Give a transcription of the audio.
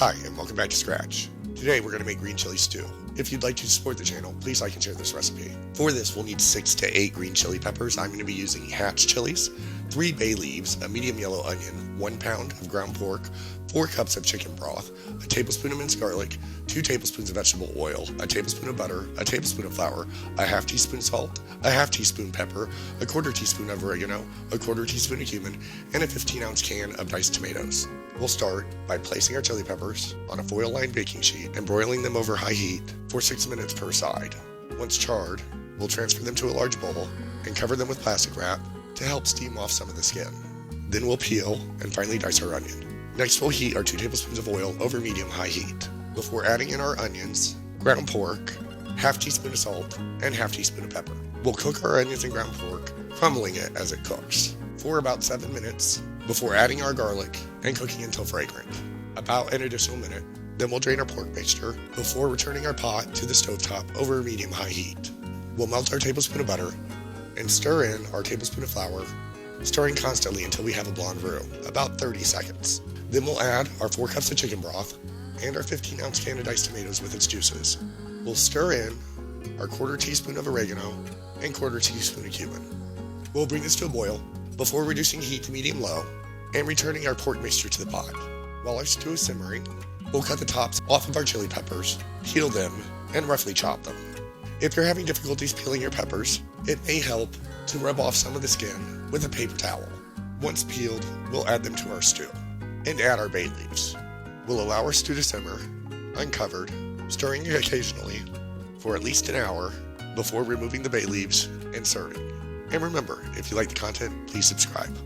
Hi, and welcome back to Scratch. Today we're going to make green chili stew. If you'd like to support the channel, please like and share this recipe. For this, we'll need 6 to 8 green chili peppers. I'm going to be using hatch chilies, 3 bay leaves, a medium yellow onion, 1 pound of ground pork, 4 cups of chicken broth, a tablespoon of minced garlic, 2 tablespoons of vegetable oil, a tablespoon of butter, a tablespoon of flour, a half teaspoon salt, a half teaspoon pepper, a quarter teaspoon of oregano, a quarter teaspoon of cumin, and a 15-ounce can of diced tomatoes. We'll start by placing our chili peppers on a foil-lined baking sheet and broiling them over high heat for 6 minutes per side. Once charred, we'll transfer them to a large bowl and cover them with plastic wrap to help steam off some of the skin. Then we'll peel and finally dice our onion. Next, we'll heat our 2 tablespoons of oil over medium-high heat. Before adding in our onions, ground pork, half teaspoon of salt, and half teaspoon of pepper. We'll cook our onions and ground pork, crumbling it as it cooks, for about 7 minutes before adding our garlic and cooking until fragrant. About an additional minute, then we'll drain our pork mixture before returning our pot to the stovetop over medium-high heat. We'll melt our tablespoon of butter and stir in our tablespoon of flour, stirring constantly until we have a blonde roux, about 30 seconds. Then we'll add our 4 cups of chicken broth and our 15-ounce can of diced tomatoes with its juices. We'll stir in our quarter teaspoon of oregano and quarter teaspoon of cumin. We'll bring this to a boil before reducing heat to medium-low and returning our pork mixture to the pot. While our stew is simmering, we'll cut the tops off of our chili peppers, peel them, and roughly chop them. If you're having difficulties peeling your peppers, it may help to rub off some of the skin with a paper towel. Once peeled, we'll add them to our stew and add our bay leaves. We'll allow our stew to simmer, uncovered, stirring occasionally for at least an hour before removing the bay leaves and serving. And remember, if you like the content, please subscribe.